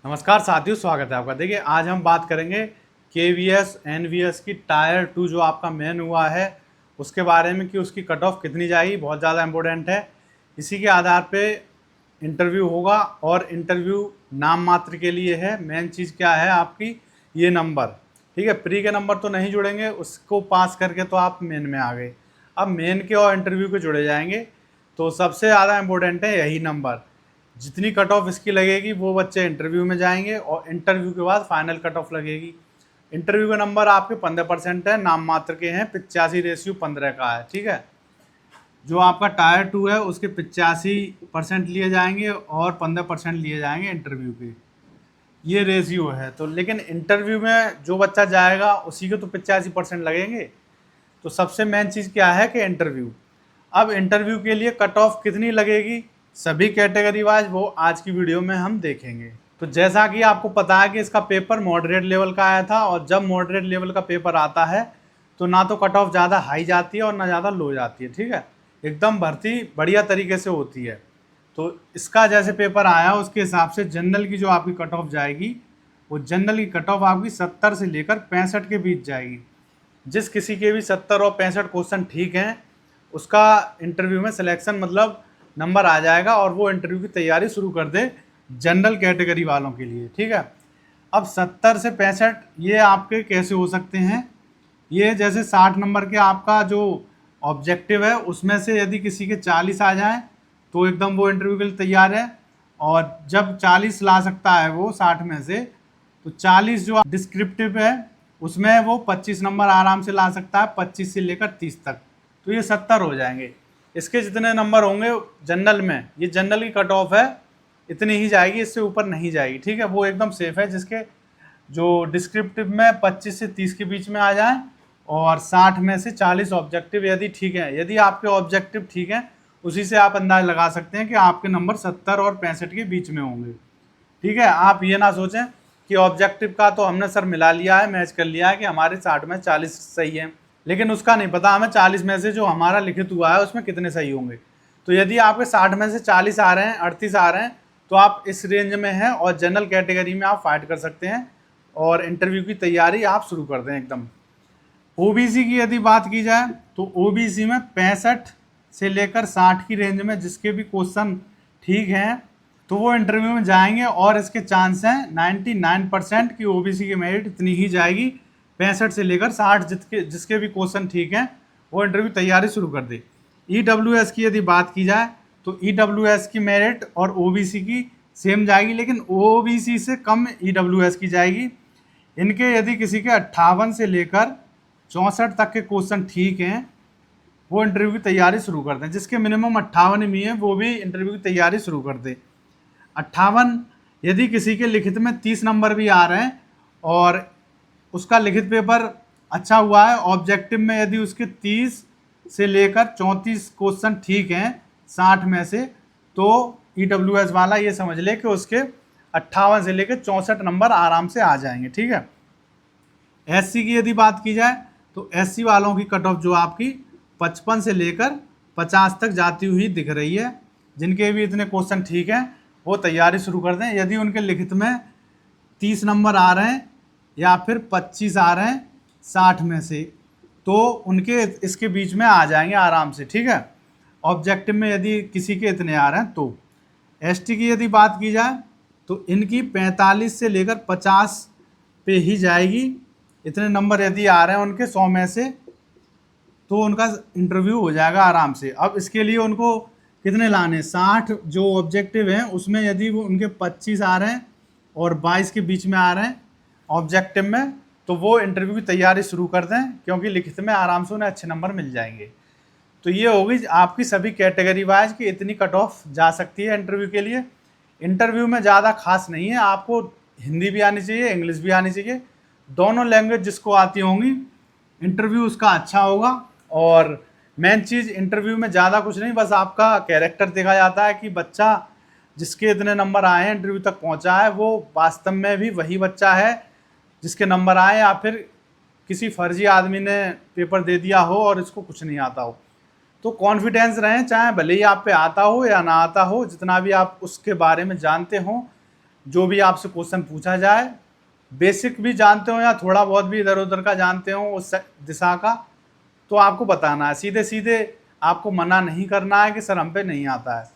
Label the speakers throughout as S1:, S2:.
S1: नमस्कार साथियों, स्वागत है आपका। देखिए, आज हम बात करेंगे केवीएस एनवीएस की टायर 2 जो आपका मेन हुआ है उसके बारे में कि उसकी कट ऑफ कितनी जाएगी। बहुत ज़्यादा इम्पोर्टेंट है। इसी के आधार पे इंटरव्यू होगा और इंटरव्यू नाम मात्र के लिए है। मेन चीज़ क्या है आपकी, ये नंबर। ठीक है, प्री के नंबर तो नहीं जुड़ेंगे, उसको पास करके तो आप मेन में आ गए। अब मेन के और इंटरव्यू के जुड़े जाएंगे। तो सबसे ज़्यादा इम्पोर्टेंट है यही नंबर। जितनी कट ऑफ इसकी लगेगी वो बच्चे इंटरव्यू में जाएंगे और इंटरव्यू के बाद फाइनल कट ऑफ लगेगी। इंटरव्यू का नंबर आपके 15% है, नाम मात्र के हैं। 85/15 का है। ठीक है, जो आपका टायर 2 है उसके 85% लिए जाएंगे और 15% लिए जाएंगे इंटरव्यू के। ये रेशियो है। तो लेकिन इंटरव्यू में जो बच्चा जाएगा उसी के तो 85% लगेंगे। तो सबसे मेन चीज़ क्या है कि इंटरव्यू। अब इंटरव्यू के लिए कट ऑफ कितनी लगेगी, सभी कैटेगरी वाइज, वो आज की वीडियो में हम देखेंगे। तो जैसा कि आपको पता है कि इसका पेपर मॉडरेट लेवल का आया था, और जब मॉडरेट लेवल का पेपर आता है तो ना तो कट ऑफ ज़्यादा हाई जाती है और ना ज़्यादा लो जाती है। ठीक है, एकदम भर्ती बढ़िया तरीके से होती है। तो इसका जैसे पेपर आया उसके हिसाब से जनरल की जो आपकी कट ऑफ जाएगी, वो जनरल की कट ऑफ आपकी 70 से लेकर 65 के बीच जाएगी। जिस किसी के भी 70 और 65 क्वेश्चन ठीक हैं उसका इंटरव्यू में सिलेक्शन मतलब नंबर आ जाएगा और वो इंटरव्यू की तैयारी शुरू कर दे जनरल कैटेगरी वालों के लिए। ठीक है, अब 70 से 65 ये आपके कैसे हो सकते हैं, ये जैसे 60 नंबर के आपका जो ऑब्जेक्टिव है उसमें से यदि किसी के 40 आ जाएं तो एकदम वो इंटरव्यू के लिए तैयार है। और जब 40 ला सकता है वो 60 में से, तो 40 जो डिस्क्रिप्टिव है उसमें वो 25 नंबर आराम से ला सकता है, 25 से लेकर 30 तक। तो ये 70 हो जाएंगे। इसके जितने नंबर होंगे जनरल में, ये जनरल की कट ऑफ है, इतनी ही जाएगी, इससे ऊपर नहीं जाएगी। ठीक है, वो एकदम सेफ है। जिसके जो डिस्क्रिप्टिव में 25 से 30 के बीच में आ जाए और 60 में से 40 ऑब्जेक्टिव यदि ठीक है, यदि आपके ऑब्जेक्टिव ठीक है, उसी से आप अंदाज लगा सकते हैं कि आपके नंबर 70 और 65 के बीच में होंगे। ठीक है, आप ये ना सोचें कि ऑब्जेक्टिव का तो हमने सर मिला लिया है, मैच कर लिया है कि हमारे 60 में 40 सही है, लेकिन उसका नहीं पता हमें 40 में से जो हमारा लिखित हुआ है उसमें कितने सही होंगे। तो यदि आपके 60 में से 40 आ रहे हैं, 38 आ रहे हैं, तो आप इस रेंज में हैं और जनरल कैटेगरी में आप फाइट कर सकते हैं और इंटरव्यू की तैयारी आप शुरू कर दें एकदम। ओबीसी की यदि बात की जाए तो ओबीसी में 65 से लेकर 60 की रेंज में जिसके भी क्वेश्चन ठीक हैं तो वो इंटरव्यू में जाएंगे और इसके चांस हैं 99% की ओबीसी की मेरिट इतनी ही जाएगी। 65 से लेकर 60 जिसके भी क्वेश्चन ठीक हैं वो इंटरव्यू तैयारी शुरू कर दे। ईडब्ल्यूएस की यदि बात की जाए तो ईडब्ल्यूएस की मेरिट और ओबीसी की सेम जाएगी, लेकिन ओबीसी से कम ईडब्ल्यूएस की जाएगी। इनके यदि किसी के 58 से लेकर 64 तक के क्वेश्चन ठीक हैं वो इंटरव्यू की तैयारी शुरू कर दें। जिसके मिनिमम 58 भी है वो भी इंटरव्यू की तैयारी शुरू कर दे। 58 यदि किसी के लिखित में 30 नंबर भी आ रहे हैं और उसका लिखित पेपर अच्छा हुआ है, ऑब्जेक्टिव में यदि उसके 30 से लेकर 34 क्वेश्चन ठीक हैं 60 में से, तो ईडब्ल्यूएस वाला ये समझ ले कि उसके 58 से लेकर 64 नंबर आराम से आ जाएंगे। ठीक है, एससी की यदि बात की जाए तो एससी वालों की कट ऑफ जो आपकी 55 से लेकर 50 तक जाती हुई दिख रही है। जिनके भी इतने क्वेश्चन ठीक हैं वो तैयारी शुरू कर दें। यदि उनके लिखित में 30 नंबर आ रहे हैं या फिर 25 आ रहे हैं 60 में से, तो उनके इसके बीच में आ जाएंगे आराम से। ठीक है, ऑब्जेक्टिव में यदि किसी के इतने आ रहे हैं तो। एसटी की यदि बात की जाए तो इनकी 45 से लेकर 50 पे ही जाएगी। इतने नंबर यदि आ रहे हैं उनके 100 में से, तो उनका इंटरव्यू हो जाएगा आराम से। अब इसके लिए उनको कितने लाने, 60 जो ऑब्जेक्टिव हैं उसमें यदि वो उनके 25 आ रहे हैं और 22 के बीच में आ रहे हैं ऑब्जेक्टिव में, तो वो इंटरव्यू की तैयारी शुरू कर दें, क्योंकि लिखित में आराम से उन्हें अच्छे नंबर मिल जाएंगे। तो ये होगी आपकी सभी कैटेगरी वाइज कि इतनी कट ऑफ जा सकती है इंटरव्यू के लिए। इंटरव्यू में ज़्यादा खास नहीं है, आपको हिंदी भी आनी चाहिए, इंग्लिश भी आनी चाहिए। दोनों लैंग्वेज जिसको आती होंगी इंटरव्यू उसका अच्छा होगा। और मेन चीज़ इंटरव्यू में ज़्यादा कुछ नहीं, बस आपका कैरेक्टर देखा जाता है कि बच्चा जिसके इतने नंबर आए हैं इंटरव्यू तक पहुंचा है वो वास्तव में भी वही बच्चा है जिसके नंबर आए, या फिर किसी फर्जी आदमी ने पेपर दे दिया हो और इसको कुछ नहीं आता हो। तो कॉन्फिडेंस रहें, चाहे भले ही आप पे आता हो या ना आता हो, जितना भी आप उसके बारे में जानते हो जो भी आपसे क्वेश्चन पूछा जाए, बेसिक भी जानते हो या थोड़ा बहुत भी इधर उधर का जानते हो उस दिशा का, तो आपको बताना है। सीधे सीधे आपको मना नहीं करना है कि सर हम पे नहीं आता है।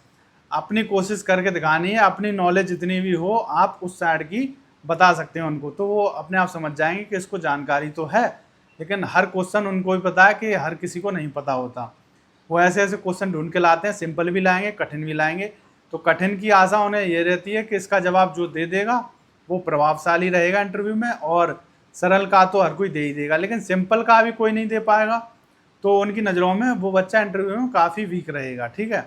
S1: अपनी कोशिश करके दिखानी है, अपनी नॉलेज जितनी भी हो आप उस साइड की बता सकते हैं उनको, तो वो अपने आप समझ जाएंगे कि इसको जानकारी तो है। लेकिन हर क्वेश्चन उनको भी पता है कि हर किसी को नहीं पता होता। वो ऐसे ऐसे क्वेश्चन ढूंढ के लाते हैं, सिंपल भी लाएंगे कठिन भी लाएंगे। तो कठिन की आशा उन्हें ये रहती है कि इसका जवाब जो दे देगा वो प्रभावशाली रहेगा इंटरव्यू में, और सरल का तो हर कोई दे ही देगा, लेकिन सिंपल का भी कोई नहीं दे पाएगा, तो उनकी नज़रों में वो बच्चा इंटरव्यू में काफ़ी वीक रहेगा। ठीक है,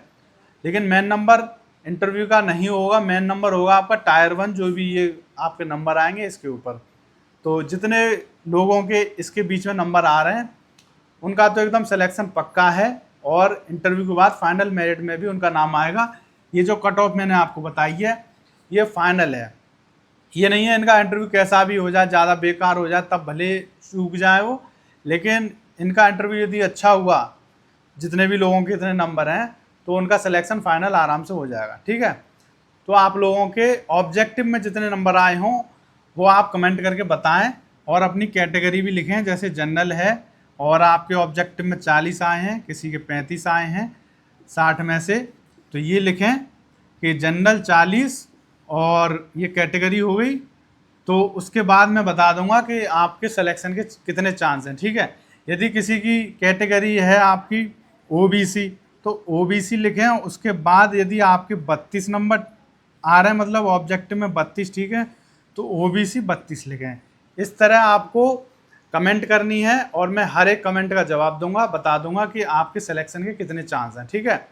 S1: लेकिन मेन नंबर इंटरव्यू का नहीं होगा, मेन नंबर होगा आपका टायर 1, जो भी ये आपके नंबर आएंगे इसके ऊपर। तो जितने लोगों के इसके बीच में नंबर आ रहे हैं उनका तो एकदम सिलेक्शन पक्का है, और इंटरव्यू के बाद फाइनल मेरिट में भी उनका नाम आएगा। ये जो कट ऑफ मैंने आपको बताई है ये फाइनल है, ये नहीं है इनका इंटरव्यू कैसा भी हो जाए, ज़्यादा बेकार हो जाए तब भले चूक जाए वो, लेकिन इनका इंटरव्यू यदि अच्छा हुआ, जितने भी लोगों के इतने नंबर हैं, तो उनका सिलेक्शन फाइनल आराम से हो जाएगा। ठीक है, तो आप लोगों के ऑब्जेक्टिव में जितने नंबर आए हों वो आप कमेंट करके बताएं, और अपनी कैटेगरी भी लिखें। जैसे जनरल है और आपके ऑब्जेक्टिव में 40 आए हैं, किसी के 35 आए हैं 60 में से, तो ये लिखें कि जनरल 40 और ये कैटेगरी हो गई। तो उसके बाद मैं बता दूंगा कि आपके सिलेक्शन के कितने चांस हैं। ठीक है, यदि किसी की कैटेगरी है आपकी ओबीसी, तो ओबीसी लिखें। उसके बाद यदि आपके 32 नंबर आ रहे हैं, मतलब ऑब्जेक्टिव में 32, ठीक है, तो ओबीसी 32 लिखें। इस तरह आपको कमेंट करनी है, और मैं हर एक कमेंट का जवाब दूंगा, बता दूंगा कि आपके सिलेक्शन के कितने चांस हैं। ठीक है,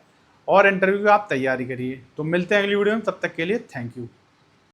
S1: और इंटरव्यू की आप तैयारी करिए। तो मिलते हैं अगली वीडियो में, तब तक के लिए थैंक यू।